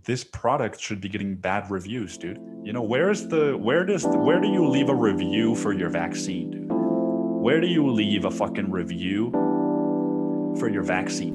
this product should be getting bad reviews, dude. You know, where do you leave a review for your vaccine, dude? Where do you leave a fucking review for your vaccine?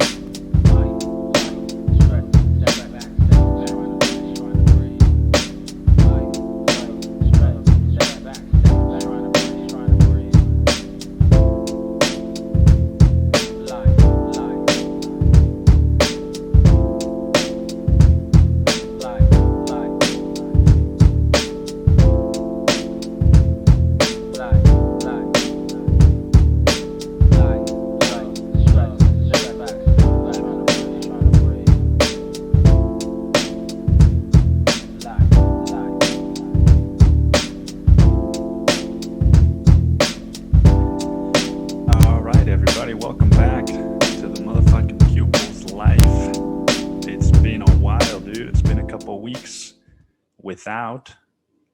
Without,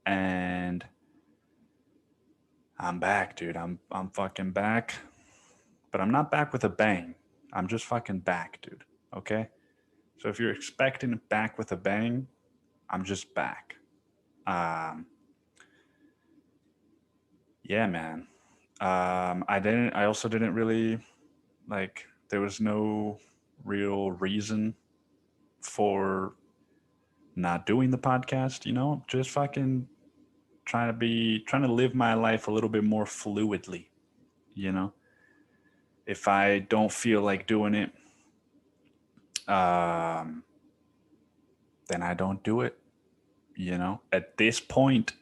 and I'm back, dude. I'm fucking back, but I'm not back with a bang. I'm just fucking back, dude. Okay. So if you're expecting it back with a bang, I'm just back. Yeah, man. I also didn't really like. There was no real reason for not doing the podcast. You know, just fucking trying to live my life a little bit more fluidly, you know. If I don't feel like doing it, um, then I don't do it. You know, at this point,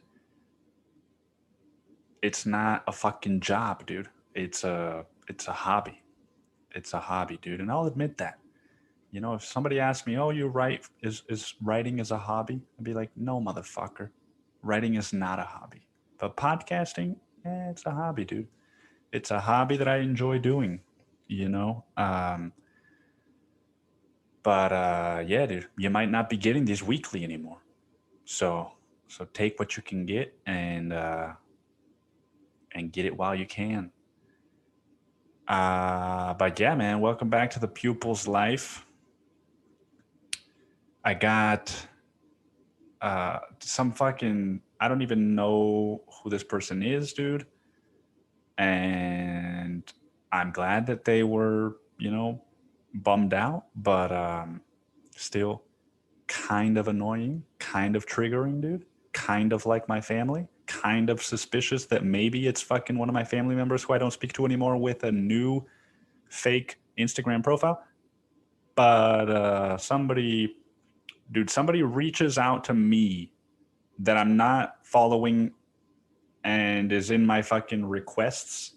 it's not a fucking job, dude. It's a hobby. It's a hobby, dude. And I'll admit that. You know, if somebody asks me, "Oh, you write? Is writing is a hobby?" I'd be like, "No, motherfucker. Writing is not a hobby. But podcasting, it's a hobby, dude. It's a hobby that I enjoy doing, you know." But yeah, dude, you might not be getting these weekly anymore. So take what you can get and get it while you can. But yeah, man, welcome back to the Pupil's Life. I got some fucking, I don't even know who this person is, dude. And I'm glad that they were, you know, bummed out, but still kind of annoying, kind of triggering, dude. Kind of like my family, kind of suspicious that maybe it's fucking one of my family members who I don't speak to anymore with a new fake Instagram profile. But somebody reaches out to me that I'm not following and is in my fucking requests.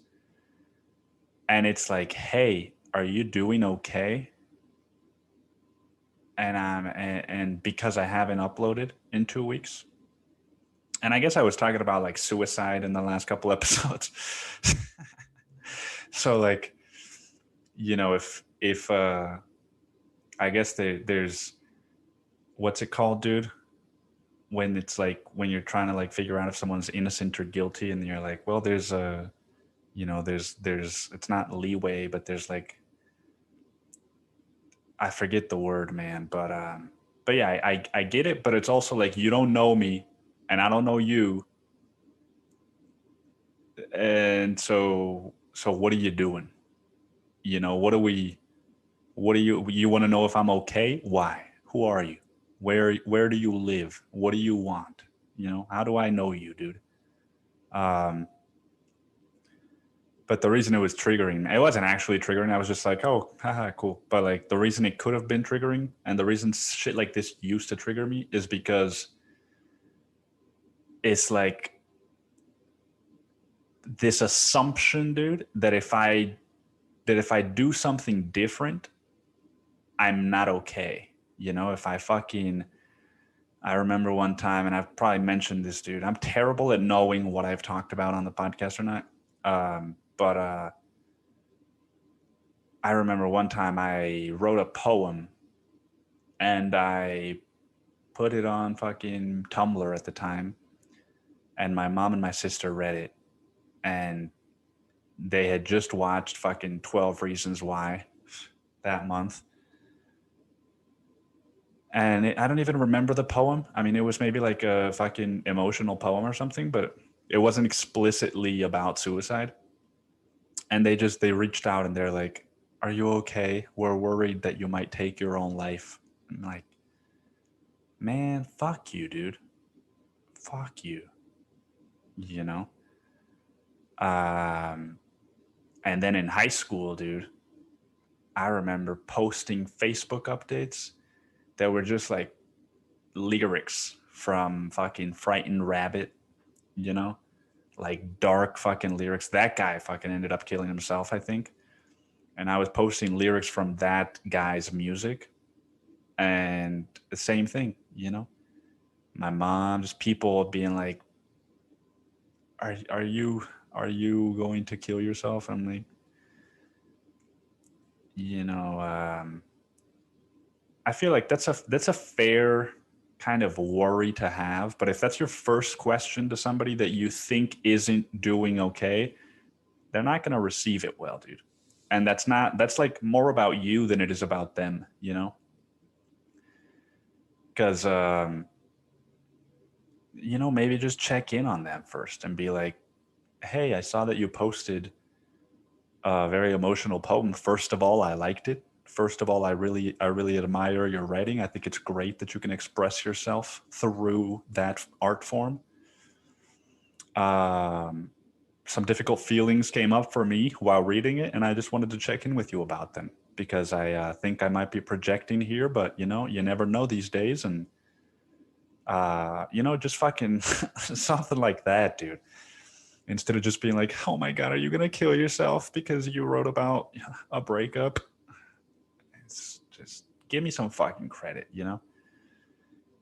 And it's like, hey, are you doing okay? And because I haven't uploaded in 2 weeks. And I guess I was talking about like suicide in the last couple episodes. So like, you know, if I guess there's what's it called, dude? When it's like when you're trying to like figure out if someone's innocent or guilty, and you're like, well, there's a, you know, there's it's not leeway, but there's like, I forget the word, man, but yeah, I get it, but it's also like you don't know me and I don't know you, and so what are you doing? You know, what do you want to know if I'm okay? Why? Who are you? Where do you live? What do you want? You know, how do I know you, dude? Um, but the reason it was triggering, it wasn't actually triggering. I was just like, oh, haha, cool. But like the reason it could have been triggering, and the reason shit like this used to trigger me, is because it's like this assumption, dude, that if I do something different, I'm not okay. You know, if I fucking, I remember one time, and I've probably mentioned this, dude. I'm terrible at knowing what I've talked about on the podcast or not. But I remember one time I wrote a poem and I put it on fucking Tumblr at the time, and my mom and my sister read it, and they had just watched fucking 12 Reasons Why that month. And I don't even remember the poem. I mean, it was maybe like a fucking emotional poem or something, but it wasn't explicitly about suicide. And they reached out and they're like, "Are you okay? We're worried that you might take your own life." I'm like, "Man, fuck you, dude. Fuck you." You know? Um, and then in high school, dude, I remember posting Facebook updates that were just like lyrics from fucking Frightened Rabbit, you know? Like dark fucking lyrics. That guy fucking ended up killing himself, I think. And I was posting lyrics from that guy's music, and the same thing, you know? My mom, just people being like, are you going to kill yourself? I'm like, you know, I feel like that's a fair kind of worry to have. But if that's your first question to somebody that you think isn't doing okay, they're not going to receive it well, dude. And that's like more about you than it is about them, you know? Because, you know, maybe just check in on them first and be like, hey, I saw that you posted a very emotional poem. First of all, I liked it. First of all, I really admire your writing. I think it's great that you can express yourself through that art form. Um, some difficult feelings came up for me while reading it, and I just wanted to check in with you about them because I think I might be projecting here, but you know, you never know these days, and you know, just fucking something like that, dude. Instead of just being like, "Oh my god, are you gonna kill yourself because you wrote about a breakup?" It's just give me some fucking credit, you know?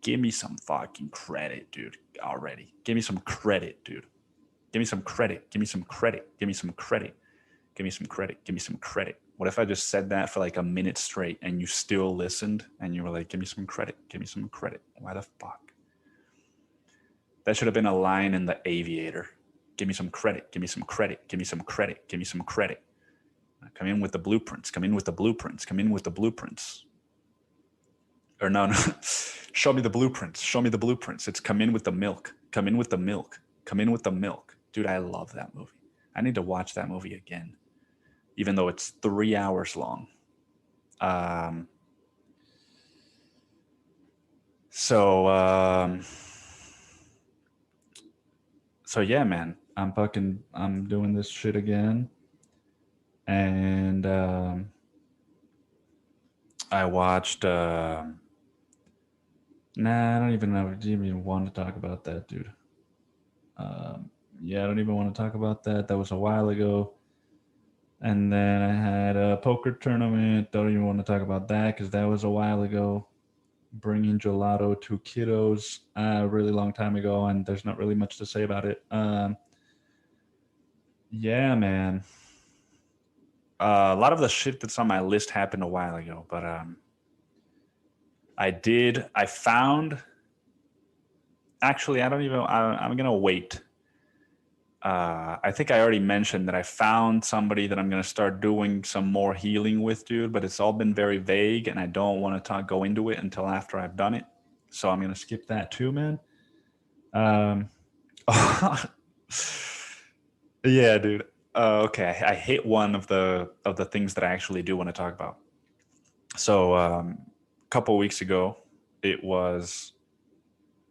Give me some fucking credit, dude. Already, give me some credit, dude. Give me some credit. Give me some credit. Give me some credit. Give me some credit. Give me some credit. What if I just said that for like a minute straight and you still listened and you were like, give me some credit. Give me some credit. Why the fuck? That should have been a line in The Aviator. Give me some credit. Give me some credit. Give me some credit. Give me some credit. Come in with the blueprints. Come in with the blueprints. Come in with the blueprints. Or no, no. Show me the blueprints. Show me the blueprints. It's come in with the milk. Come in with the milk. Come in with the milk. Dude, I love that movie. I need to watch that movie again, even though it's 3 hours long. Um, so, um, so yeah, man, I'm doing this shit again, and I watched. Nah, I don't even know. Do you even want to talk about that, dude? Yeah, I don't even want to talk about that. That was a while ago. And then I had a poker tournament. Don't even want to talk about that because that was a while ago. Bringing gelato to kiddos a really long time ago, and there's not really much to say about it. Yeah, man. A lot of the shit that's on my list happened a while ago, but I found. Actually, I don't even. I'm gonna wait. I think I already mentioned that I found somebody that I'm going to start doing some more healing with, dude, but it's all been very vague and I don't want to go into it until after I've done it. So I'm going to skip that too, man. Um, yeah, dude. Okay, I hit one of the things that I actually do want to talk about. So, a couple of weeks ago, it was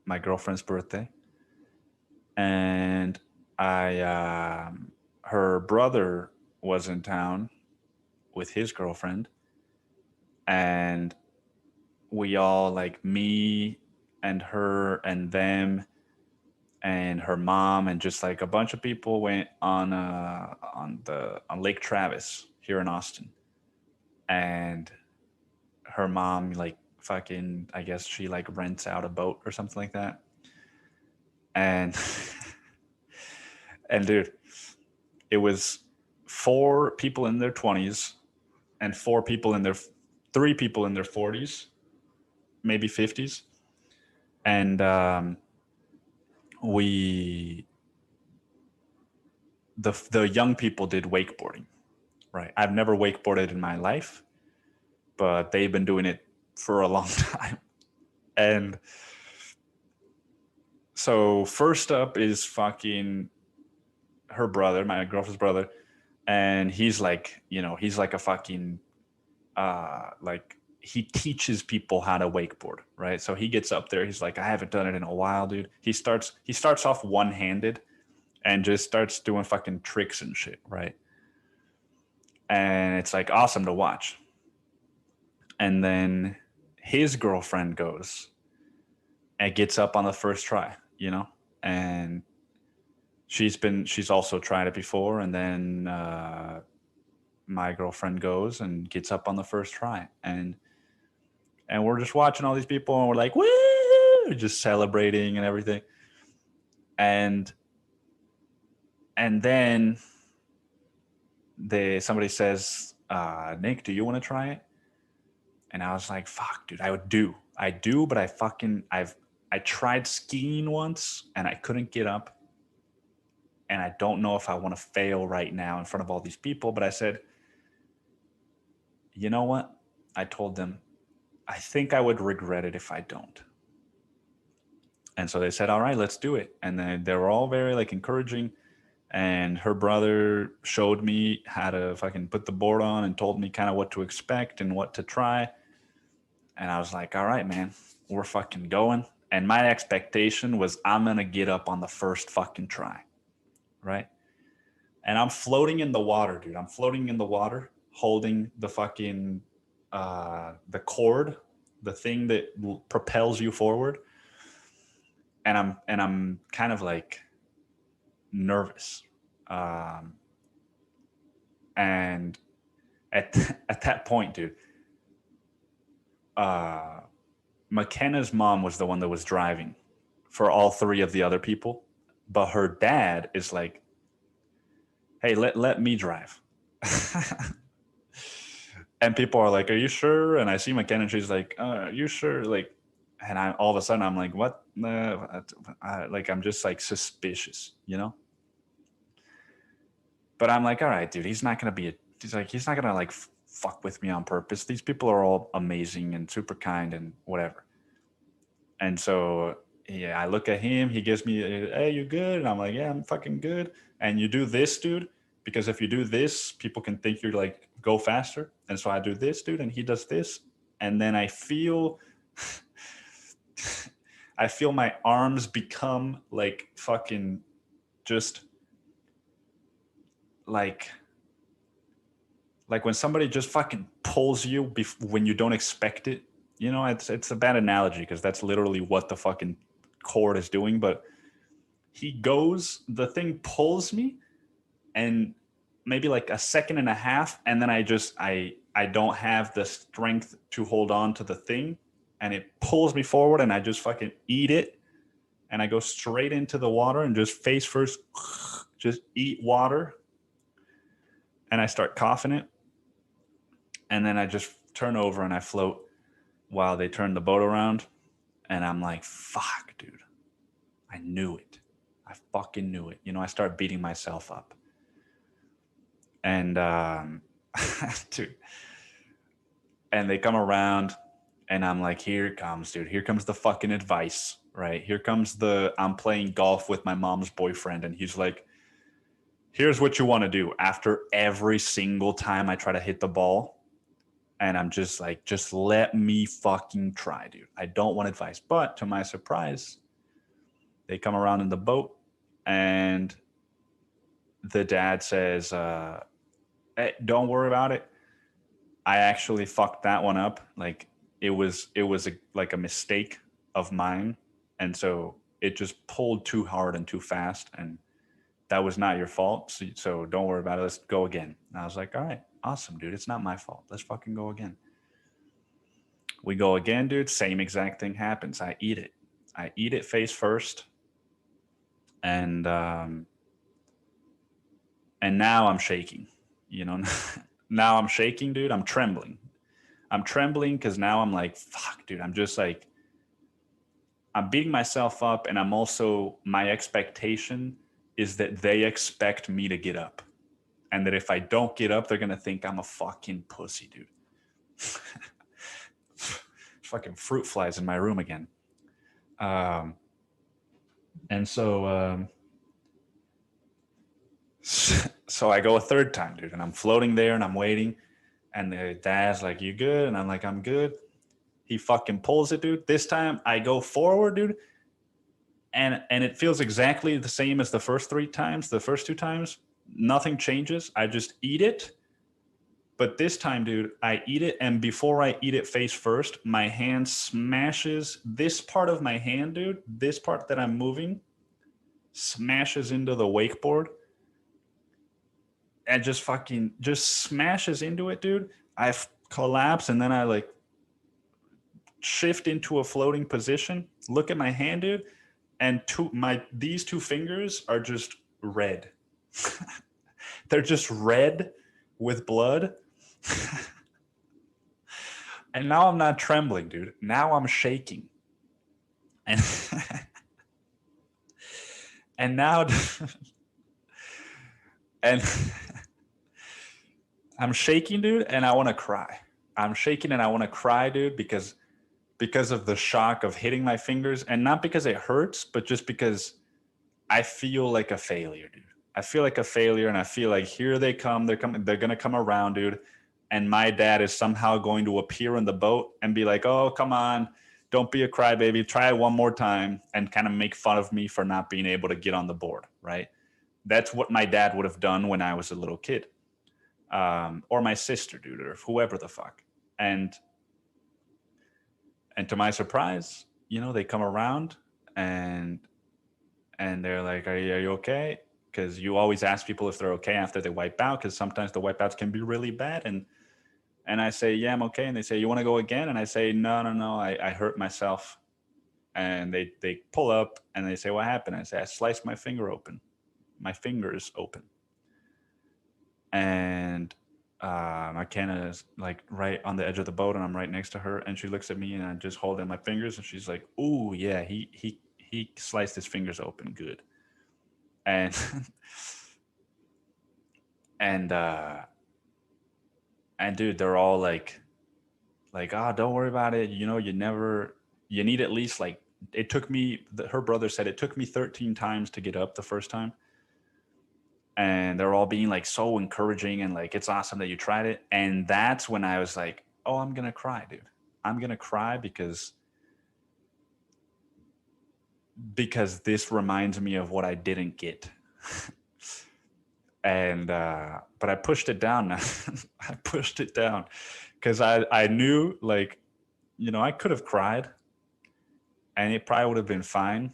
my girlfriend's birthday, and I her brother was in town with his girlfriend, and we all, like me and her and them and her mom and just like a bunch of people, went on Lake Travis here in Austin. And her mom, like, fucking, I guess she like rents out a boat or something like that. And and dude, it was four people in their 20s and three people in their 40s, maybe 50s. And we the young people did wakeboarding. Right, I've never wakeboarded in my life, but they've been doing it for a long time. And so first up is fucking her brother, my girlfriend's brother, and he's like, he's like a fucking like he teaches people how to wakeboard, right? So he gets up there, he's like, I haven't done it in a while, dude. He starts off one-handed and just starts doing fucking tricks and shit, right? And it's like awesome to watch. And then his girlfriend goes and gets up on the first try, and she's also tried it before. And then my girlfriend goes and gets up on the first try, and we're just watching all these people, and we're like, woo, just celebrating and everything. And then somebody says, Nick, do you want to try it? And I was like, fuck, dude, I do, but I tried skiing once and I couldn't get up. And I don't know if I want to fail right now in front of all these people. But I said, you know what? I told them, I think I would regret it if I don't. And so they said, all right, let's do it. And then they were all very like encouraging. And her brother showed me how to fucking put the board on and told me kind of what to expect and what to try. And I was like, all right, man, we're fucking going. And my expectation was I'm going to get up on the first fucking try, right? And I'm floating in the water, dude. I'm floating in the water, holding the fucking, the cord, the thing that propels you forward. And I'm kind of like nervous. And at that point, dude, McKenna's mom was the one that was driving for all three of the other people, but her dad is like, hey, let me drive. And people are like, are you sure? And I see McKenna, and she's like, are you sure? Like, and all of a sudden I'm like, what? Like, I'm just like suspicious, But I'm like, all right, dude, he's not going to like fuck with me on purpose. These people are all amazing and super kind and whatever. And so, yeah, I look at him, he gives me, hey, you good? And I'm like, yeah, I'm fucking good. And you do this, dude, because if you do this, people can think you're like, go faster. And so I do this, dude, and he does this. And then I feel, my arms become like fucking just like when somebody just fucking pulls you when you don't expect it. It's a bad analogy because that's literally what the fucking cord is doing. But the thing pulls me, and maybe like a second and a half, and then I don't have the strength to hold on to the thing, and it pulls me forward, and I just fucking eat it, and I go straight into the water and just face first, just eat water, and I start coughing it. And then I just turn over and I float while they turn the boat around. And I'm like, fuck, dude. I knew it. I fucking knew it. I start beating myself up. And, dude. And they come around and I'm like, here it comes, dude. Here comes the fucking advice, right? Here comes I'm playing golf with my mom's boyfriend. And he's like, here's what you want to do. After every single time I try to hit the ball, and I'm just like, just let me fucking try, dude. I don't want advice. But to my surprise, they come around in the boat, and the dad says, hey, don't worry about it. I actually fucked that one up. Like, it was like a mistake of mine. And so it just pulled too hard and too fast. And that was not your fault. So don't worry about it. Let's go again. And I was like, all right, awesome, dude. It's not my fault. Let's fucking go again. We go again, dude. Same exact thing happens. I eat it face first. And now I'm shaking, now I'm shaking, dude. I'm trembling because now I'm like, fuck, dude. I'm just like, I'm beating myself up. And my expectation is that they expect me to get up. And that if I don't get up, they're going to think I'm a fucking pussy, dude. fucking fruit flies in my room again. And so I go a third time, dude, and I'm floating there and I'm waiting. And the dad's like, "You good?" And I'm like, "I'm good." He fucking pulls it, dude. This time I go forward, dude. And it feels exactly the same as the first 3 times. The first 2 times, nothing changes. I just eat it. But this time, dude, I eat it. And before I eat it face first, my hand smashes this part of my hand, dude. This part that I'm moving smashes into the wakeboard. And just smashes into it, dude. I collapse and then I like shift into a floating position. Look at my hand, dude, and these 2 fingers are just red. They're just red with blood. And now I'm not trembling, dude. Now I'm shaking. And and now and I'm shaking, dude, and I want to cry. I'm shaking and I want to cry, dude, because of the shock of hitting my fingers, and not because it hurts, but just because I feel like a failure, dude. I feel like a failure, and I feel like here they come. They're coming. They're gonna come around, dude. And my dad is somehow going to appear in the boat and be like, "Oh, come on, don't be a crybaby. Try it one more time," and kind of make fun of me for not being able to get on the board. Right? That's what my dad would have done when I was a little kid, or my sister, dude, or whoever the fuck. And to my surprise, they come around and they're like, are you okay? Because you always ask people if they're okay after they wipe out, because sometimes the wipeouts can be really bad. And I say, yeah, I'm okay. And they say, you want to go again? And I say, no, I hurt myself. And they pull up and they say, what happened? I say, I sliced my fingers open. And McKenna is like right on the edge of the boat, and I'm right next to her, and she looks at me, and I just hold in my fingers, and she's like, "Ooh, yeah, he sliced his fingers open, good." And and dude, they're all like, "Oh, don't worry about it. You need at least like." It took me. Her brother said it took me 13 times to get up the first time. And they're all being like so encouraging and like, it's awesome that you tried it. And that's when I was like, oh, I'm gonna cry, dude. I'm gonna cry because this reminds me of what I didn't get. And but I pushed it down. I pushed it down because I knew, like, I could have cried and it probably would have been fine,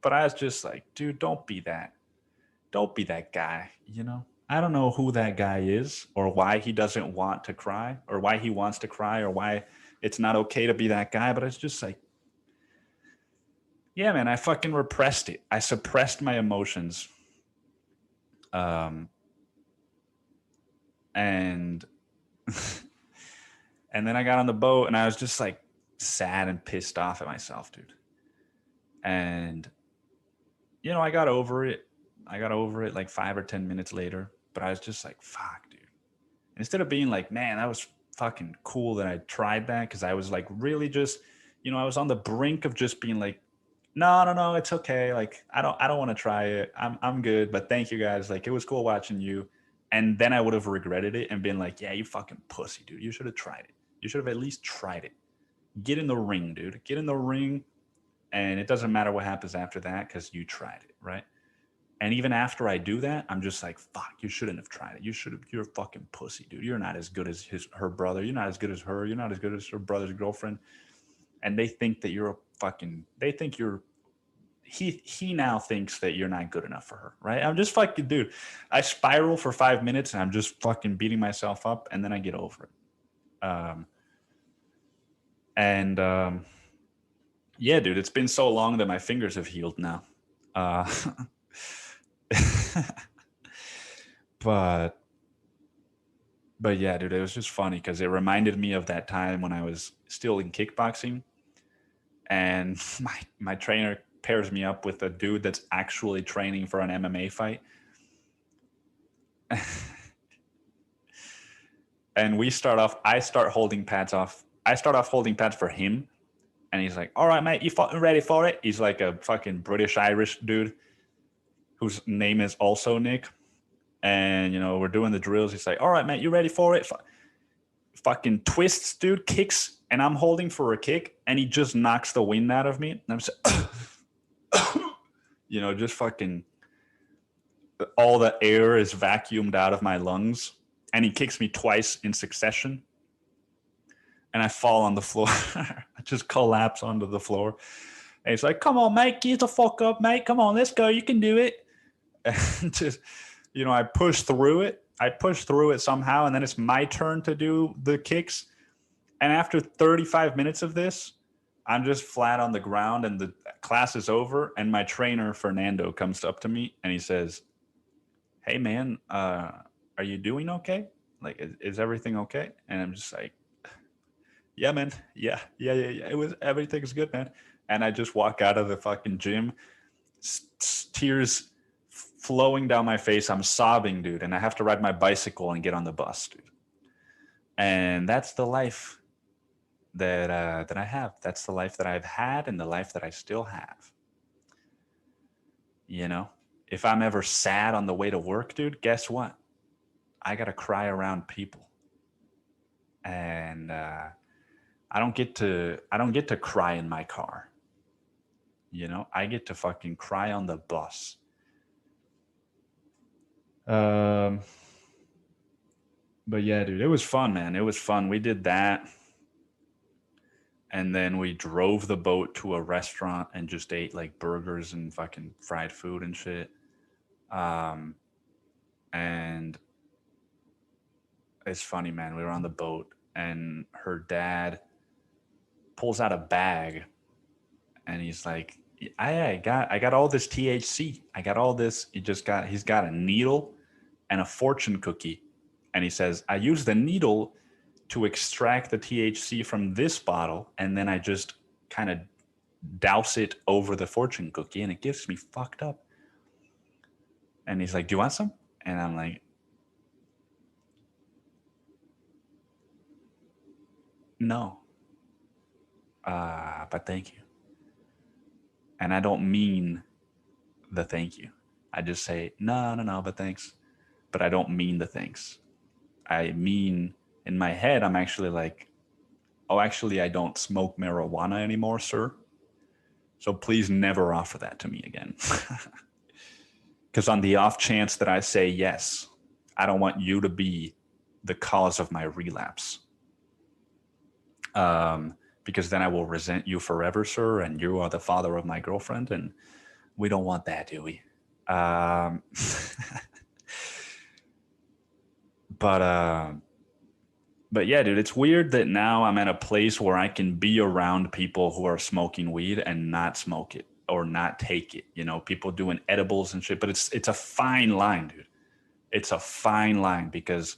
but I was just like, dude, don't be that guy. I don't know who that guy is, or why he doesn't want to cry, or why he wants to cry, or why it's not okay to be that guy. But it's just like, yeah, man, I fucking repressed it. I suppressed my emotions. And and then I got on the boat and I was just like sad and pissed off at myself, dude. And I got over it. Like 5 or 10 minutes later, but I was just like, fuck, dude. Instead of being like, man, that was fucking cool that I tried that, because I was like really just, I was on the brink of just being like, no, it's okay. Like, I don't want to try it. I'm good, but thank you guys. Like, it was cool watching you. And then I would have regretted it and been like, yeah, you fucking pussy, dude. You should have tried it. You should have at least tried it. Get in the ring, dude. Get in the ring. And it doesn't matter what happens after that, because you tried it, right? And even after I do that, I'm just like, fuck, you shouldn't have tried it. You're a fucking pussy, dude. You're not as good as her brother. You're not as good as her. You're not as good as her brother's girlfriend. And they think that he now thinks that you're not good enough for her, right? I'm just fucking, dude. I spiral for 5 minutes and I'm just fucking beating myself up, and then I get over it. And yeah, dude, it's been so long that my fingers have healed now. Uh, but yeah, dude, it was just funny because it reminded me of that time when I was still in kickboxing, and my trainer pairs me up with a dude that's actually training for an MMA fight. And I start holding pads off I start off holding pads for him, and he's like, "All right, mate, you fucking ready for it?" He's like a fucking British Irish dude whose name is also Nick. And, we're doing the drills. He's like, "All right, mate, you ready for it?" Fucking twists, dude, kicks, and I'm holding for a kick, and he just knocks the wind out of me. And I'm just, just fucking, all the air is vacuumed out of my lungs. And he kicks me twice in succession. And I fall on the floor. I just collapse onto the floor. And he's like, "Come on, mate, get the fuck up, mate. Come on, let's go. You can do it." And just, I push through it. I push through it somehow, and then it's my turn to do the kicks. And after 35 minutes of this, I'm just flat on the ground, and the class is over, and my trainer, Fernando, comes up to me, and he says, "Hey, man, are you doing okay? Like, is everything okay?" And I'm just like, "Yeah, man. Yeah. Everything's good, man." And I just walk out of the fucking gym, tears flowing down my face. I'm sobbing, dude, and I have to ride my bicycle and get on the bus, dude. And that's the life that I have. That's the life that I've had, and the life that I still have. If I'm ever sad on the way to work, dude, guess what? I gotta cry around people, and I don't get to cry in my car. I get to fucking cry on the bus. But yeah, dude, it was fun, man. It was fun. We did that. And then we drove the boat to a restaurant and just ate like burgers and fucking fried food and shit. And it's funny, man. We were on the boat, and her dad pulls out a bag, and he's like, I got all this THC. I got all this. He's got a needle and a fortune cookie. And he says, "I use the needle to extract the THC from this bottle, and then I just kind of douse it over the fortune cookie, and it gets me fucked up." And he's like, "Do you want some?" And I'm like, "No, but thank you." And I don't mean the thank you. I just say, no, but thanks. But I don't mean the thanks. I mean, in my head, I'm actually like, "Oh, actually, I don't smoke marijuana anymore, sir. So please never offer that to me again." Because on the off chance that I say yes, I don't want you to be the cause of my relapse. Because then I will resent you forever, sir, and you are the father of my girlfriend, and we don't want that, do we? But yeah, dude, it's weird that now I'm at a place where I can be around people who are smoking weed and not smoke it or not take it. People doing edibles and shit. But it's a fine line, dude. It's a fine line because,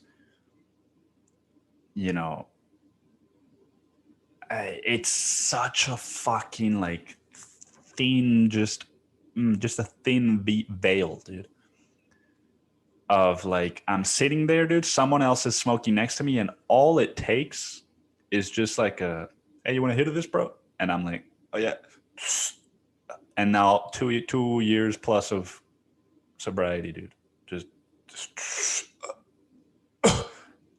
it's such a fucking like thin, just a thin veil, dude. Of like, I'm sitting there, dude. Someone else is smoking next to me, and all it takes is just like "Hey, you want a hit of this, bro?" And I'm like, "Oh yeah." And now 2 years plus of sobriety, dude. Just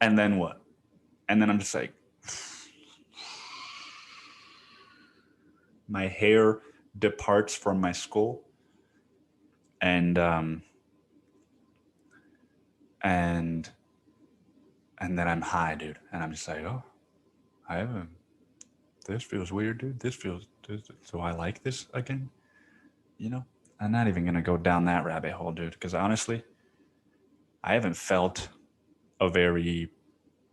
and then what? And then I'm just like, my hair departs from my skull, and and then I'm high, dude. And I'm just like, "Oh, I haven't. This feels weird, dude. So I like this again." I'm not even gonna go down that rabbit hole, dude. Because honestly, I haven't felt a very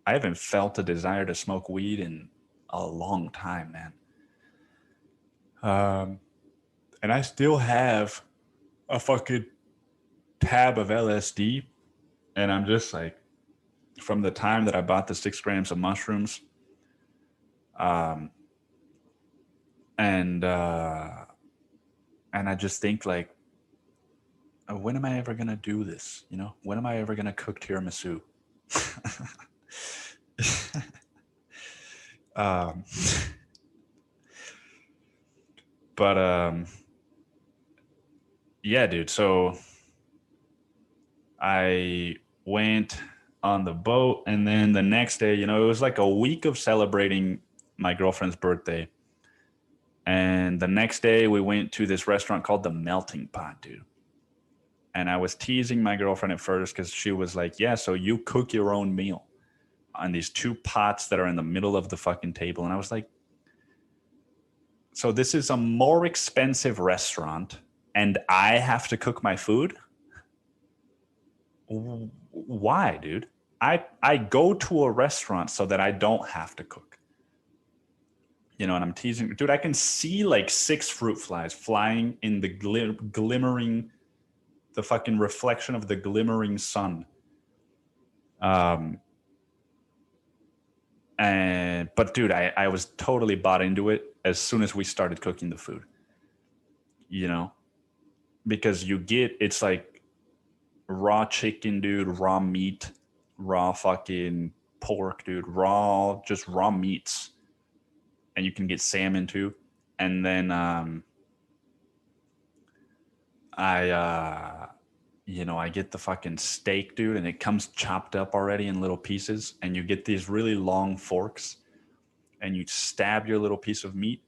I haven't felt a desire to smoke weed in a long time, man. And I still have a fucking tab of LSD, and I'm just like, from the time that I bought the 6 grams of mushrooms, and I just think like, when am I ever gonna do this? When am I ever gonna cook tiramisu? Um, but yeah, dude. So I went on the boat, and then the next day, it was like a week of celebrating my girlfriend's birthday. And the next day, we went to this restaurant called the Melting Pot, dude. And I was teasing my girlfriend at first because she was like, "Yeah, so you cook your own meal on these two pots that are in the middle of the fucking table." And I was like, "So this is a more expensive restaurant, and I have to cook my food? Why, dude? I go to a restaurant so that I don't have to cook." And I'm teasing, dude. I can see like 6 fruit flies flying in the glimmering, the fucking reflection of the glimmering sun. Um, and but dude, I was totally bought into it as soon as we started cooking the food. You know, because it's like raw chicken, dude, raw meat, raw fucking pork, dude, just raw meats, and you can get salmon too. And then I I get the fucking steak, dude, and it comes chopped up already in little pieces, and you get these really long forks, and you stab your little piece of meat,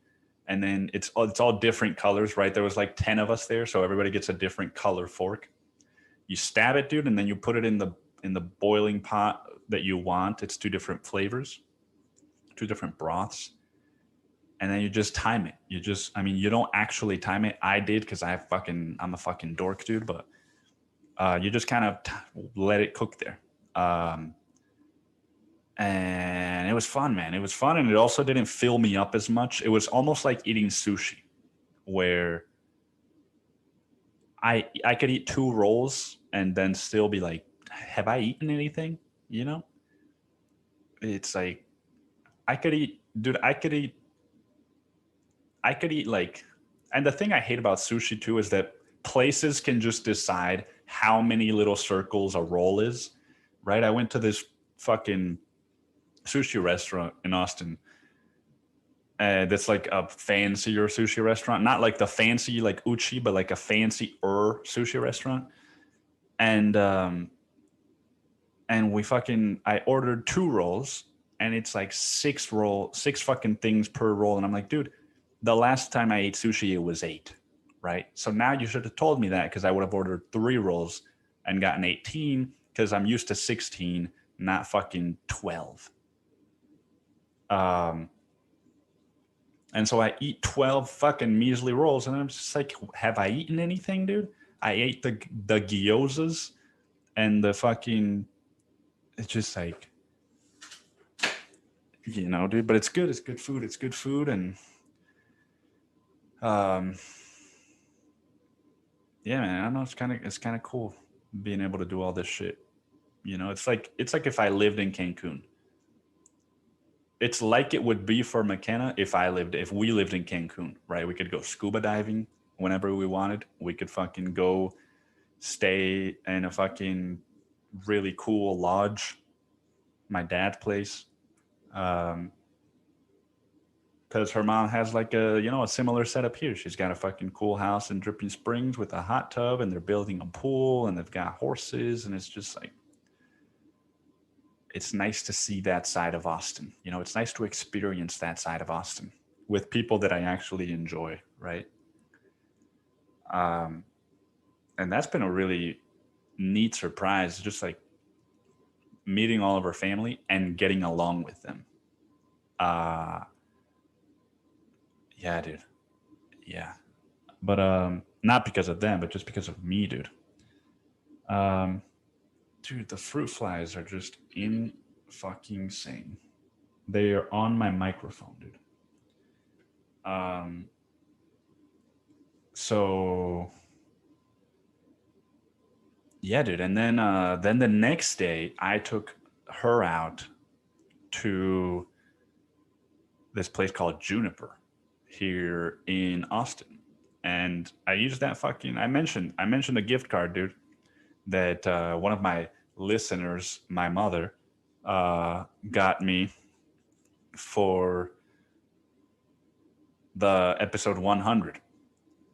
and then it's all different colors, right? There was like 10 of us there, so everybody gets a different color fork. You stab it, dude, and then you put it in the boiling pot that you want. It's two different flavors, two different broths, and then you just time it. You don't actually time it. I did because I'm a fucking dork, dude, but you just kind of let it cook there. Um, and it was fun, man. It was fun, and it also didn't fill me up as much. It was almost like eating sushi, where I could eat 2 rolls and then still be like, "Have I eaten anything?" You know, it's like I could eat, dude. I could eat like, and the thing I hate about sushi too is that places can just decide how many little circles a roll is, right? I went to this fucking sushi restaurant in Austin. That's like a fancier sushi restaurant, not like the fancy like Uchi, but like a fancy sushi restaurant. And I ordered 2 rolls, and it's like six fucking things per roll, and I'm like, dude, the last time I ate sushi it was 8, right? So now you should have told me that, because I would have ordered 3 rolls and gotten 18, because I'm used to 16, not fucking 12. Um, And so I eat 12 fucking measly rolls, and I'm just like, have I eaten anything, dude? I ate the gyozas and the fucking. It's just like, dude. But it's good. It's good food. It's good food, and um, yeah, man. I don't know. It's kind of cool being able to do all this shit. It's like if I lived in Cancun. It's like it would be for McKenna if we lived in Cancun, right? We could go scuba diving whenever we wanted. We could fucking go stay in a fucking really cool lodge, my dad's place, because her mom has like a similar setup here. She's got a fucking cool house in Dripping Springs with a hot tub, and they're building a pool, and they've got horses, and it's just like, it's nice to see that side of Austin. It's nice to experience that side of Austin with people that I actually enjoy, right? Um, and that's been a really neat surprise, just like meeting all of her family and getting along with them. Uh, yeah, dude. Yeah. But not because of them, but just because of me, dude. Um, dude, the fruit flies are just in fucking insane. They are on my microphone, dude. Um, so yeah, dude. And then the next day, I took her out to this place called Juniper here in Austin, and I used that fucking. I mentioned a gift card, dude, that one of my listeners, my mother, got me for the episode 100.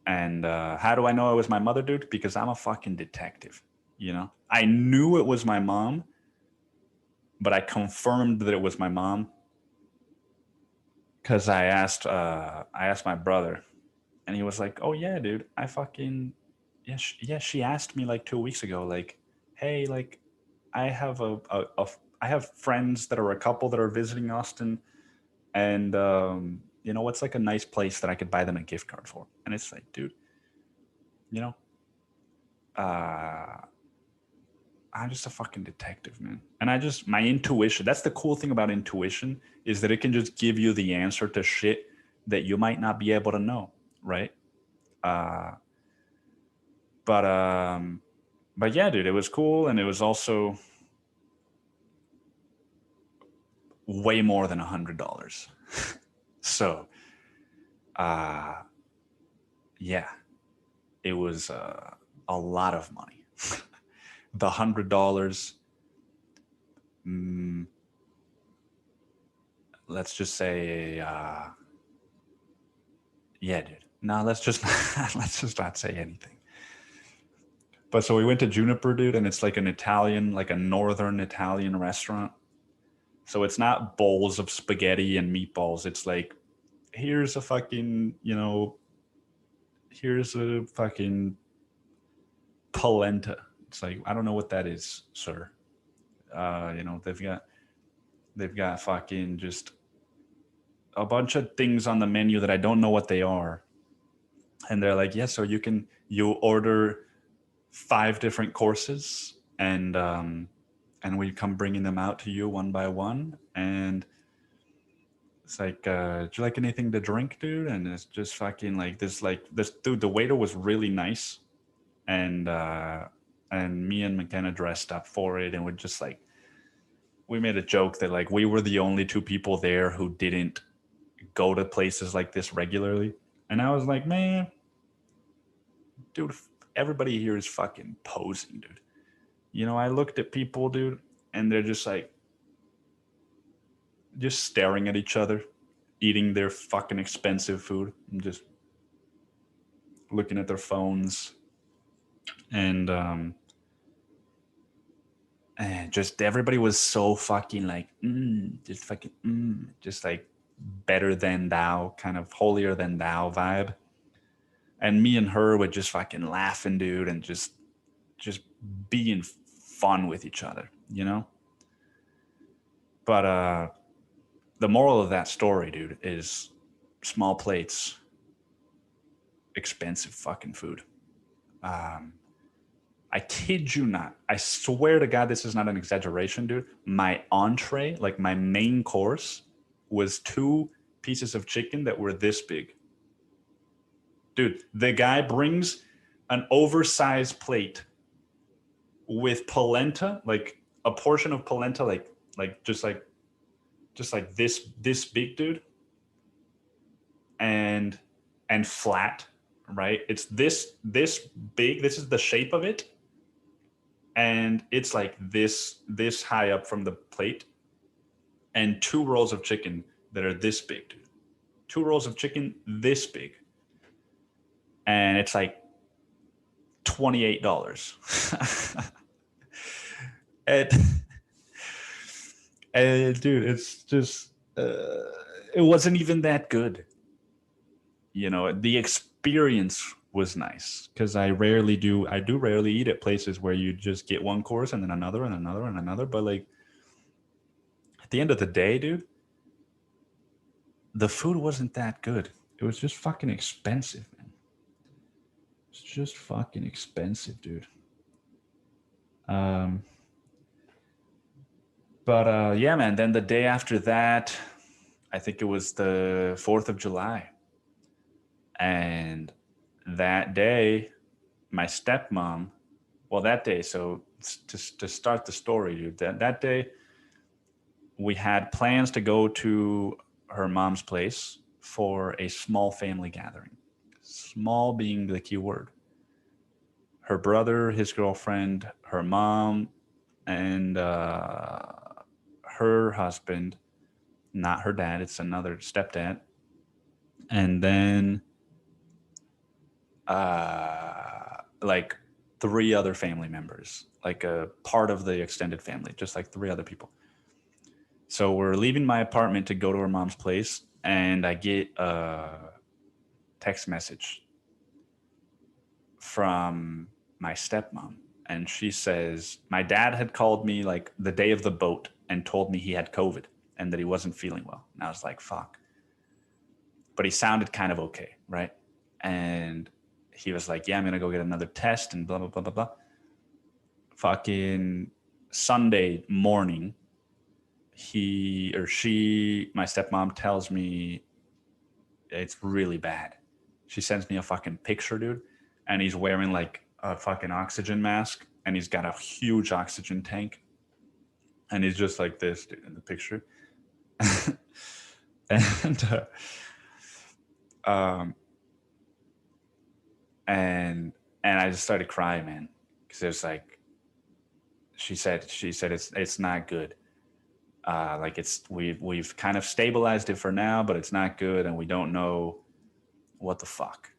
And how do I know it was my mother, dude? Because I'm a fucking detective. You know, I knew it was my mom, but I confirmed that it was my mom because I asked my brother, and he was like, "Oh yeah, dude, I fucking yeah, she asked me like 2 weeks ago, like, hey, like, I have I have friends that are a couple that are visiting Austin, and you know, what's like a nice place that I could buy them a gift card for?" And it's like, dude, you know, uh, I'm just a fucking detective, man. And my intuition, that's the cool thing about intuition, is that it can just give you the answer to shit that you might not be able to know, right? Uh, but but yeah, dude, it was cool, and it was also way more than $100. So, uh, yeah, it was a lot of money. The $100, mm, let's just say, yeah, dude. No, let's just let's just not say anything. But so we went to Juniper, dude, and it's like an Italian, like a northern Italian restaurant. So it's not bowls of spaghetti and meatballs. It's like, here's a fucking, you know, here's a fucking polenta. It's like, I don't know what that is, sir. You know, they've got fucking just a bunch of things on the menu that I don't know what they are. And they're like, yeah, so you order 5 different courses, and we come bringing them out to you one by one. And it's like, do you like anything to drink, dude? And it's just fucking like this dude. The waiter was really nice, and me and McKenna dressed up for it, and we're just like, we made a joke that like we were the only two people there who didn't go to places like this regularly. And I was like, man, dude, everybody here is fucking posing, dude. You know, I looked at people, dude, and they're just staring at each other, eating their fucking expensive food, and just looking at their phones, and and just everybody was so fucking like, just fucking, just like better than thou, kind of holier than thou vibe. And me and her were just fucking laughing, dude, and just being fun with each other, you know. But the moral of that story, dude, is small plates, expensive fucking food. Um, I kid you not. I swear to God, this is not an exaggeration, dude. My entree, like my main course, was 2 pieces of chicken that were this big. Dude, the guy brings an oversized plate with polenta, like a portion of polenta, like just like this big, dude, and flat, right? It's this big. This is the shape of it, and it's like this high up from the plate, and 2 rolls of chicken that are this big, dude. 2 rolls of chicken this big, and it's like $28. and and dude, it's just it wasn't even that good. You know, the experience was nice because I do rarely eat at places where you just get one course and then another and another and another. But like at the end of the day, dude, the food wasn't that good. It was just fucking expensive, man. It's just fucking expensive, dude. Um, but yeah, man. Then the day after that, I think it was the 4th of July, and that day, my stepmom. Well, that day. So to start the story, dude, that day we had plans to go to her mom's place for a small family gathering. Small being the key word. Her brother, his girlfriend, her mom, and her husband, not her dad. It's another stepdad. And then like three other family members, like a part of the extended family, just like three other people. So we're leaving my apartment to go to her mom's place, and I get a text message from my stepmom. And she says, my dad had called me like the day of the boat and told me he had COVID and that he wasn't feeling well. And I was like, fuck. But he sounded kind of okay, right? And he was like, yeah, I'm going to go get another test and blah, blah, blah, blah, blah. Fucking Sunday morning, he or she, my stepmom, tells me it's really bad. She sends me a fucking picture, dude, and he's wearing like a fucking oxygen mask, and he's got a huge oxygen tank, and he's just like this, dude, in the picture. and um and I just started crying, man, because it was like she said it's not good. Like we've kind of stabilized it for now, but it's not good, and we don't know what the fuck,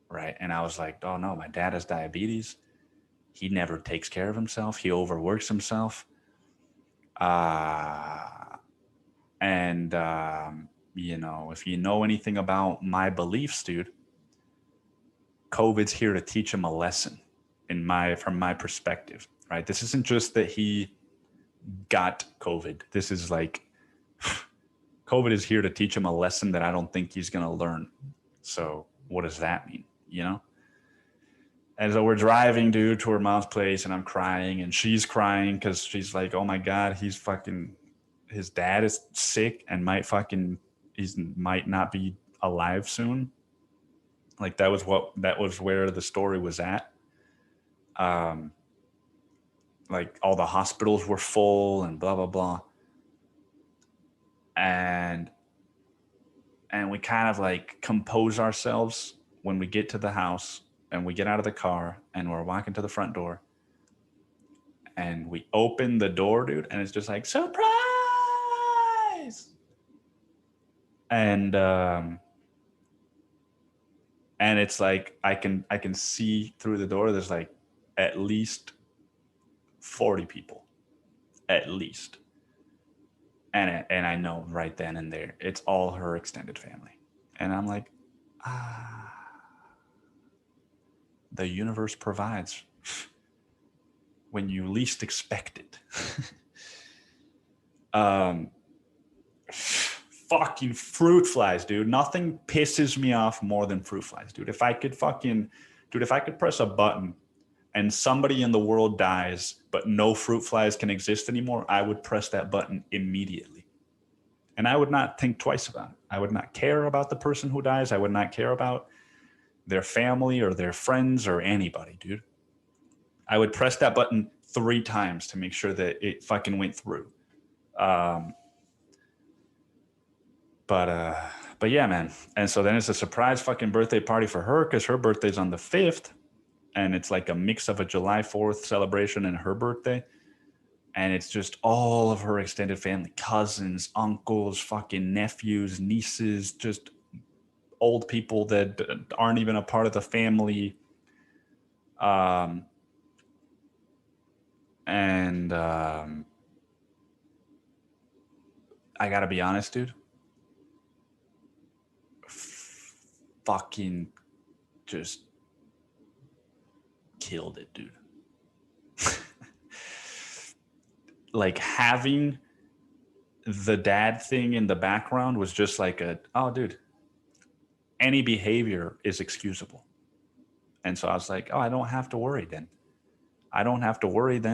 right? And I was like, oh no, my dad has diabetes. He never takes care of himself. He overworks himself. And you know, if you know anything about my beliefs, dude, COVID's here to teach him a lesson from my perspective, right? This isn't just that he got COVID. This is like COVID is here to teach him a lesson that I don't think he's going to learn. So what does that mean? You know? And so we're driving, dude, to her mom's place, and I'm crying, and she's crying because she's like, oh my God, his dad is sick and might not be alive soon. Like that was where the story was at. Like all the hospitals were full and blah, blah, blah. And we kind of like compose ourselves when we get to the house, and we get out of the car and we're walking to the front door, and we open the door, dude, and it's just like, surprise. And it's like I can see through the door there's like at least 40 people, at least. And I know right then and there it's all her extended family. And I'm like, the universe provides when you least expect it. Fucking fruit flies, dude. Nothing pisses me off more than fruit flies, dude. If I could press a button and somebody in the world dies, but no fruit flies can exist anymore, I would press that button immediately. And I would not think twice about it. I would not care about the person who dies. I would not care about their family or their friends or anybody, dude. I would press that button 3 times to make sure that it fucking went through. But yeah, man. And so then it's a surprise fucking birthday party for her because her birthday's on the 5th. And it's like a mix of a July 4th celebration and her birthday. And it's just all of her extended family, cousins, uncles, fucking nephews, nieces, just old people that aren't even a part of the family. And I gotta be honest, dude. Fucking just killed it, dude. Like having the dad thing in the background was just like oh, dude, any behavior is excusable. And so I was like, oh, I don't have to worry then.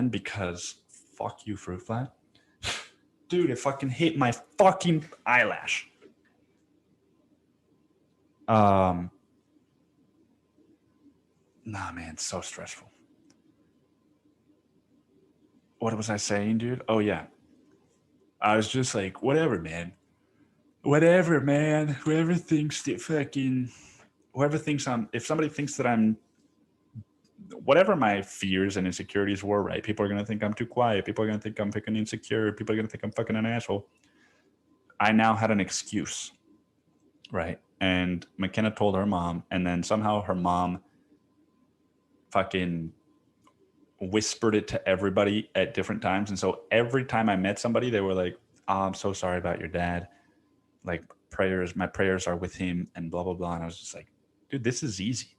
Because fuck you, fruit fly. Dude, it fucking hit my fucking eyelash. Nah, man, it's so stressful. What was I saying, dude? Oh, yeah. I was just like, whatever, man. Whoever thinks if somebody thinks that I'm, whatever my fears and insecurities were, right? People are going to think I'm too quiet. People are going to think I'm fucking insecure. People are going to think I'm fucking an asshole. I now had an excuse, right? And McKenna told her mom, and then somehow her mom fucking whispered it to everybody at different times. And so every time I met somebody, they were like, "Oh, I'm so sorry about your dad. Like my prayers are with him," and blah blah blah. And I was just like, dude, this is easy.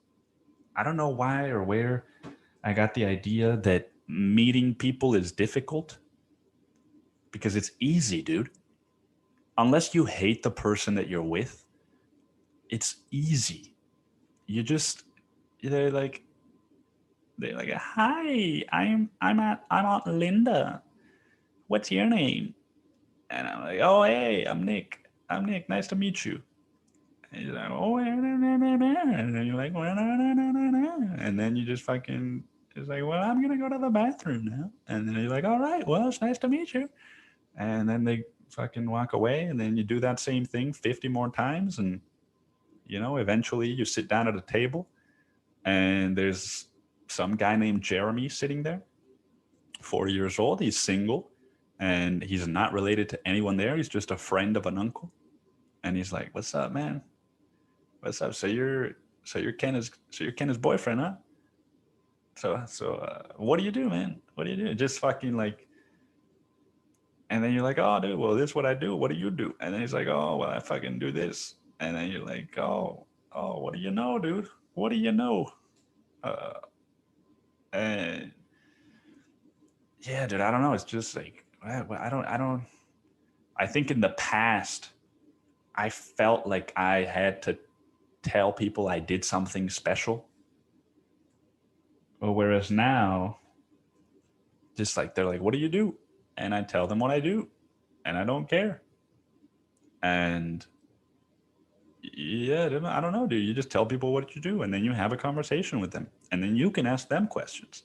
I don't know why or where I got the idea that meeting people is difficult, because it's easy, dude. Unless you hate the person that you're with, it's easy. You just they're like they're like, "Hi, I'm Aunt Linda. What's your name?" And I'm like, "Oh, hey, I'm Nick. I'm Nick. Nice to meet you." And he's like, "Oh," and then you're like, "Well, no, no, no, no, no," and then you just fucking it's like, "Well, I'm gonna go to the bathroom now," and then you're like, "All right, well, it's nice to meet you," and then they fucking walk away, and then you do that same thing 50 more times, and eventually you sit down at a table, and there's some guy named Jeremy sitting there, 40 years old. He's single, and he's not related to anyone there. He's just a friend of an uncle, and he's like, "What's up, man? What's up? So you're Ken's boyfriend, huh? So what do you do, man? What do you do?" Just fucking like, and then you're like, "Oh, dude, well, this is what I do. What do you do?" And then he's like, "Oh, well, I fucking do this." And then you're like, "Oh, what do you know, dude? What do you know?" Uh, and yeah, dude, I don't know. It's just like I don't. I think in the past, I felt like I had to tell people I did something special. Whereas now, just like they're like, "What do you do?" And I tell them what I do, and I don't care. And yeah, I don't know, dude. You just tell people what you do, and then you have a conversation with them, and then you can ask them questions.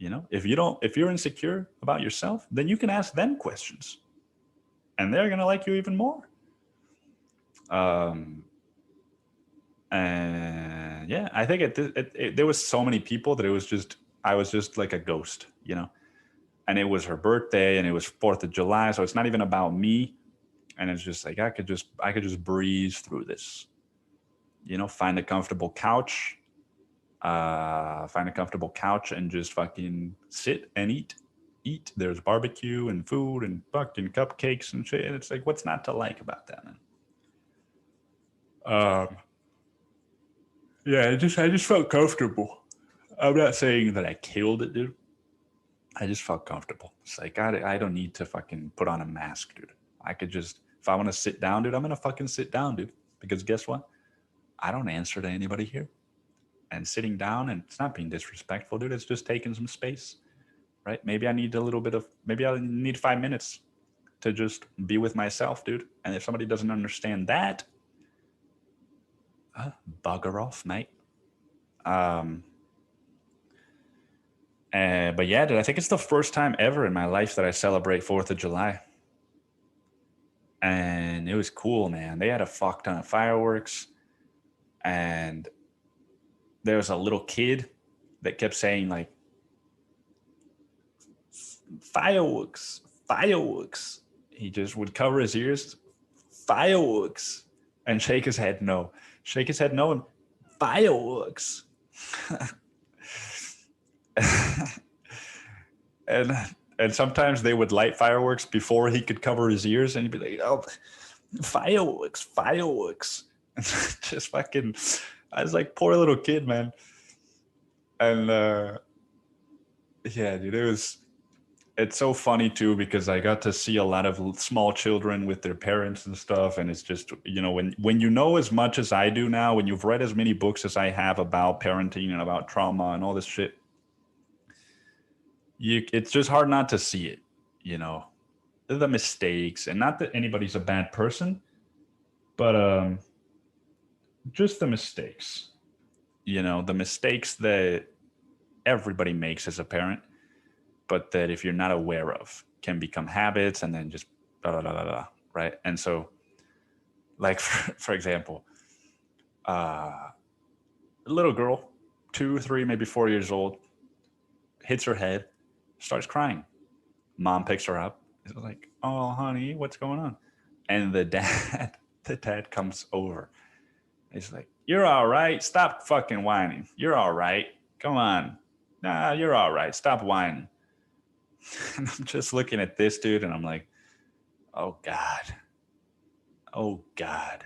If you're insecure about yourself, then you can ask them questions, and they're gonna like you even more. Um, and yeah, I think there was so many people that I was just like a ghost. And it was her birthday, and it was 4th of July, so it's not even about me. And it's just like I could just breeze through this. Find a comfortable couch, and just fucking sit and eat. There's barbecue and food and fucking cupcakes and shit. And it's like, what's not to like about that, man? Um, yeah, I just felt comfortable. I'm not saying that I killed it, dude. I just felt comfortable. It's like I don't need to fucking put on a mask, dude. I could just if I want to sit down, dude, I'm gonna fucking sit down, dude. Because guess what? I don't answer to anybody here. And sitting down, and it's not being disrespectful, dude. It's just taking some space, right? Maybe I need 5 minutes to just be with myself, dude. And if somebody doesn't understand that, bugger off, mate. Um, but yeah, dude, I think it's the first time ever in my life that I celebrate 4th of July, and it was cool, man. They had a fuck ton of fireworks, and there was a little kid that kept saying like, "Fireworks, fireworks." He just would cover his ears, "Fireworks," and shake his head no, and "Fireworks." and and sometimes they would light fireworks before he could cover his ears, and he'd be like, "Oh, fireworks, fireworks." Just fucking, I was like, poor little kid, man. And yeah, dude, it's so funny too, because I got to see a lot of small children with their parents and stuff, and it's just when you know as much as I do now, when you've read as many books as I have about parenting and about trauma and all this shit, it's just hard not to see it, you know, the mistakes, and not that anybody's a bad person, but just the mistakes, the mistakes that everybody makes as a parent, but that if you're not aware of can become habits, and then just blah, blah, blah, blah, blah, right? And so, like, for example, a little girl, 2, 3, maybe 4 years old, hits her head, starts crying. Mom picks her up. Is like, "Oh, honey, what's going on?" And the dad comes over. He's like, "You're all right. Stop fucking whining. You're all right. Come on. Nah, you're all right. Stop whining." And I'm just looking at this dude and I'm like, "Oh God. Oh God."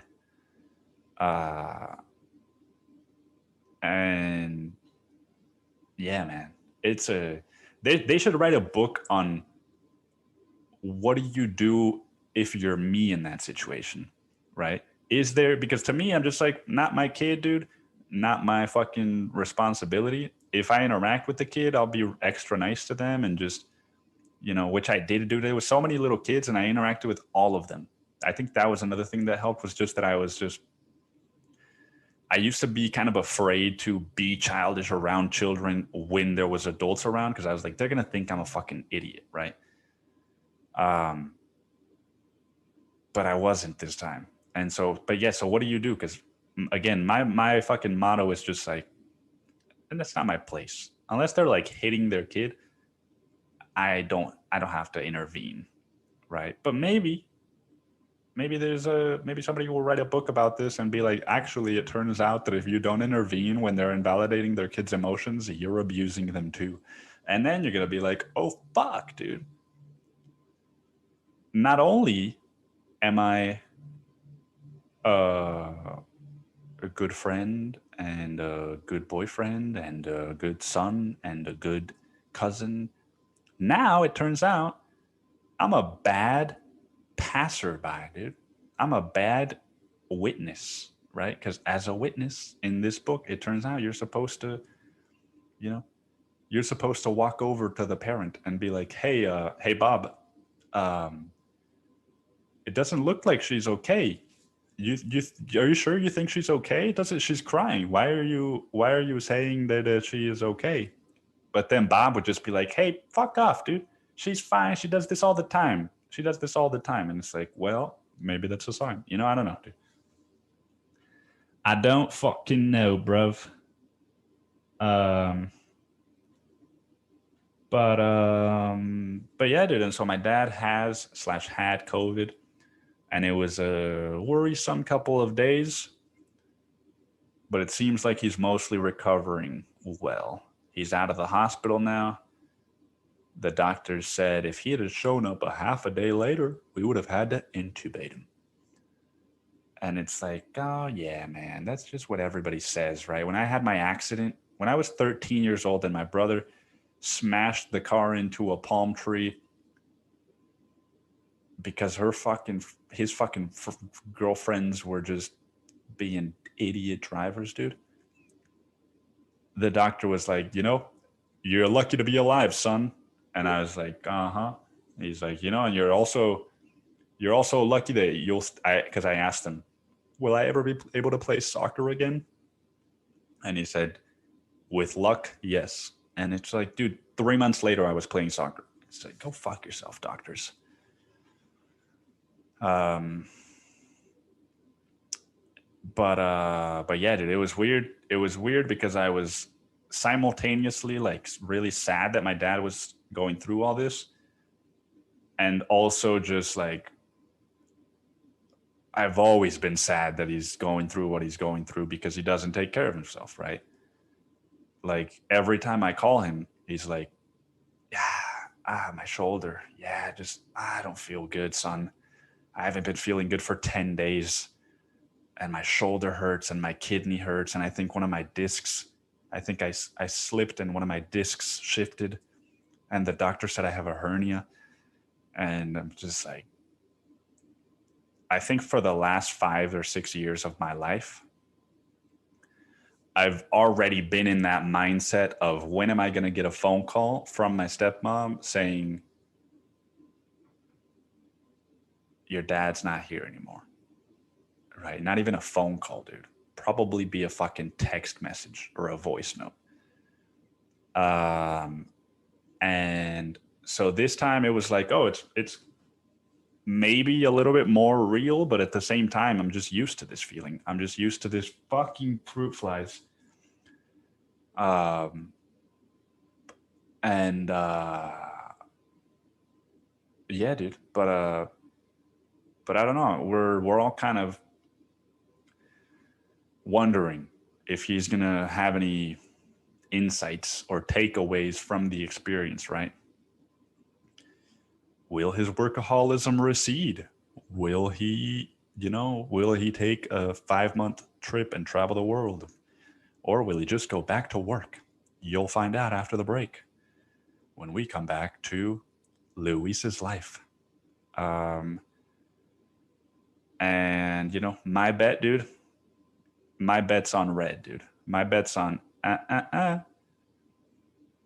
Uh, and yeah, man, it's they should write a book on what do you do if you're me in that situation, right? Is there, because to me, I'm just like, not my kid, dude, not my fucking responsibility. If I interact with the kid, I'll be extra nice to them and just, which I did do. There was so many little kids and I interacted with all of them. I think that was another thing that helped, was just that I used to be kind of afraid to be childish around children when there was adults around, because I was like, they're gonna think I'm a fucking idiot, right? Um, but I wasn't this time. And so, but yeah, so what do you do? Because again, my fucking motto is just like, and that's not my place. Unless they're like hitting their kid, I don't have to intervene, right? But maybe somebody will write a book about this and be like, actually, it turns out that if you don't intervene when they're invalidating their kids' emotions, you're abusing them too. And then you're gonna be like, oh fuck, dude. Not only am I uh a good friend and a good boyfriend and a good son and a good cousin. Now it turns out I'm a bad passerby, dude. I'm a bad witness, right? Because as a witness in this book, it turns out you know, you're supposed to walk over to the parent and be like, hey, Bob, um, it doesn't look like she's okay. You are you sure you think she's okay? Doesn't she's crying? Why are you saying that she is okay? But then Bob would just be like, "Hey, fuck off, dude. She's fine. She does this all the time. She does this all the time." And it's like, well, maybe that's a sign. I don't know, dude. I don't fucking know, bruv. Um, but yeah, dude. And so my dad has/had COVID, and it was a worrisome couple of days. But it seems like he's mostly recovering well. He's out of the hospital now. The doctors said if he had shown up a half a day later, we would have had to intubate him. And it's like, oh, yeah, man, that's just what everybody says, right? When I had my accident, when I was 13 years old and my brother smashed the car into a palm tree because his fucking girlfriends were just being idiot drivers, dude. The doctor was like, you're lucky to be alive, son. And I was like, uh huh. He's like, and you're also lucky that because I asked him, will I ever be able to play soccer again? And he said, with luck, yes. And it's like, dude, 3 months later, I was playing soccer. It's like, go fuck yourself, doctors. Um, but yeah, dude, it was weird. It was weird because I was simultaneously like really sad that my dad was going through all this, and also just like I've always been sad that he's going through what he's going through because he doesn't take care of himself, right? Like every time I call him, he's like, "Yeah, my shoulder. Yeah, just I don't feel good, son. I haven't been feeling good for 10 days and my shoulder hurts and my kidney hurts and I think one of my discs, I think I slipped and one of my discs shifted and the doctor said I have a hernia." And I'm just like, I think for the last 5 or 6 years of my life, I've already been in that mindset of when am I going to get a phone call from my stepmom saying, your dad's not here anymore, right? Not even a phone call, dude. Probably be a fucking text message or a voice note. Um, and so this time it was like, oh, it's maybe a little bit more real, but at the same time, I'm just used to this feeling. I'm just used to this fucking fruit flies. Um, and yeah, dude. But But I don't know. We're all kind of wondering if he's gonna have any insights or takeaways from the experience, right? Will his workaholism recede? Will he, will he take a 5-month trip and travel the world? Or will he just go back to work? You'll find out after the break when we come back to Luis's life. And, my bet, dude, my bet's on red, dude. My bet's on,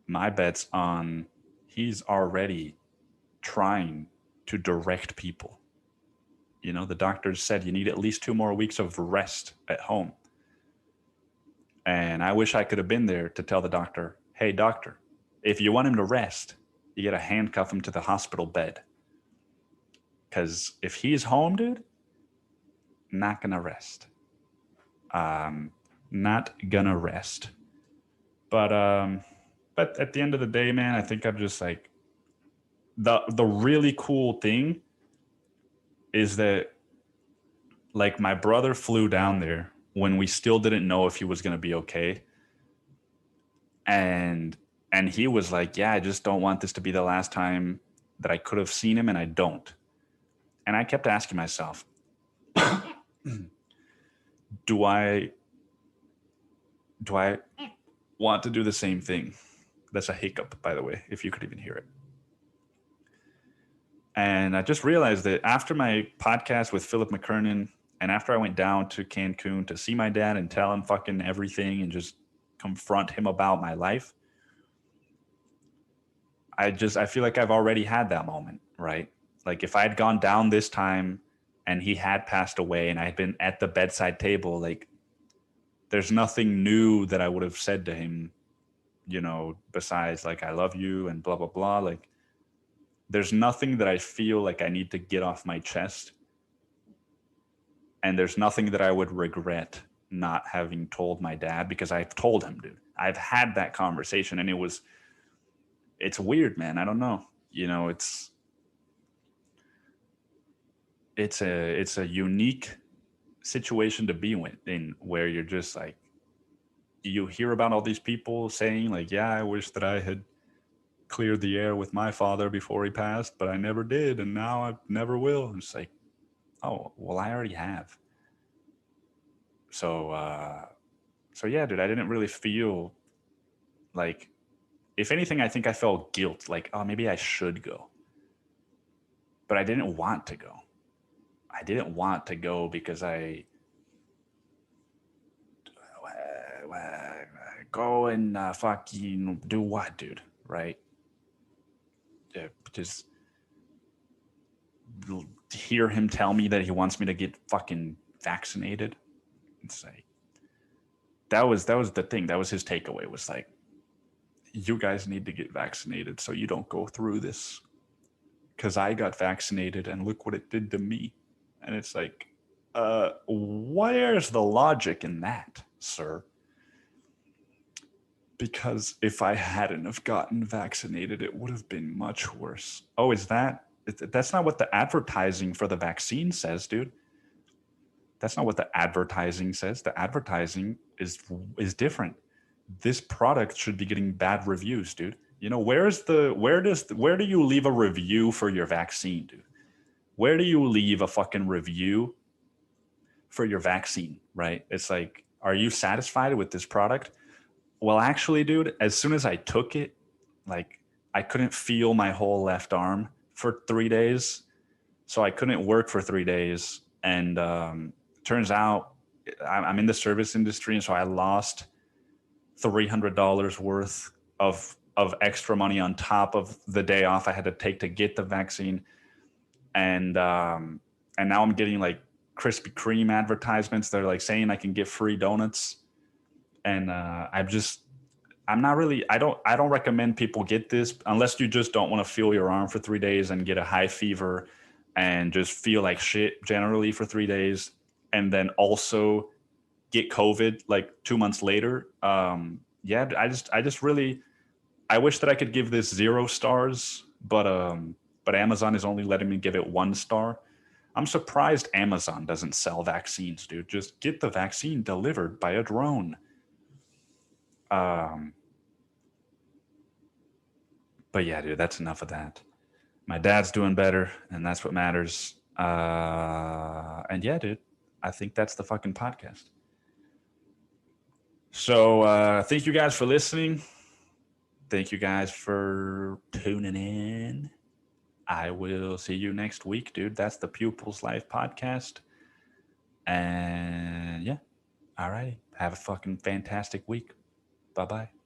my bet's on he's already trying to direct people. The doctors said you need at least 2 more weeks of rest at home. And I wish I could have been there to tell the doctor, hey, doctor, if you want him to rest, you got to handcuff him to the hospital bed. Because if he's home, dude, not going to rest. Not going to rest. But at the end of the day, man, I think I'm just like, the really cool thing is that, like, my brother flew down there when we still didn't know if he was going to be okay. And he was like, yeah, I just don't want this to be the last time that I could have seen him, and I don't. And I kept asking myself, do I want to do the same thing? That's a hiccup, by the way, if you could even hear it. And I just realized that after my podcast with Philip McKernan, and after I went down to Cancun to see my dad and tell him fucking everything and just confront him about my life, I feel like I've already had that moment, right? Like if I had gone down this time and he had passed away and I had been at the bedside table, like there's nothing new that I would have said to him, besides like, I love you and blah, blah, blah. Like there's nothing that I feel like I need to get off my chest. And there's nothing that I would regret not having told my dad, because I've told him, dude. I've had that conversation, and it's weird, man. I don't know. It's a unique situation to be in, where you're just like, you hear about all these people saying like, yeah, I wish that I had cleared the air with my father before he passed, but I never did, and now I never will. And it's like, oh, well, I already have. So yeah, dude, I didn't really feel like, if anything, I think I felt guilt, like, oh, maybe I should go. But I didn't want to go. I didn't want to go because go and fucking do what, dude, right? Just hear him tell me that he wants me to get fucking vaccinated. It's like, that was the thing. That was his takeaway, was like, you guys need to get vaccinated so you don't go through this. Because I got vaccinated and look what it did to me. And it's like, where's the logic in that, sir? Because if I hadn't have gotten vaccinated, it would have been much worse. Oh, that's not what the advertising for the vaccine says, dude. That's not what the advertising says. The advertising is different. This product should be getting bad reviews, dude. Where do you leave a review for your vaccine, dude? Where do you leave a fucking review for your vaccine, right? It's like, are you satisfied with this product? Well, actually, dude, as soon as I took it, like, I couldn't feel my whole left arm for 3 days. So I couldn't work for 3 days. And turns out I'm in the service industry. And so I lost $300 worth of extra money on top of the day off I had to take to get the vaccine. And now I'm getting like Krispy Kreme advertisements. They're like saying I can get free donuts. And I don't recommend people get this unless you just don't want to feel your arm for 3 days and get a high fever and just feel like shit generally for 3 days. And then also get COVID like 2 months later. Yeah, I wish that I could give this 0 stars, but Amazon is only letting me give it 1 star. I'm surprised Amazon doesn't sell vaccines, dude. Just get the vaccine delivered by a drone. But yeah, dude, that's enough of that. My dad's doing better, and that's what matters. And yeah, dude, I think that's the fucking podcast. So thank you guys for listening. Thank you guys for tuning in. I will see you next week, dude. That's the Pupils Life podcast. And yeah, all righty. Have a fucking fantastic week. Bye-bye.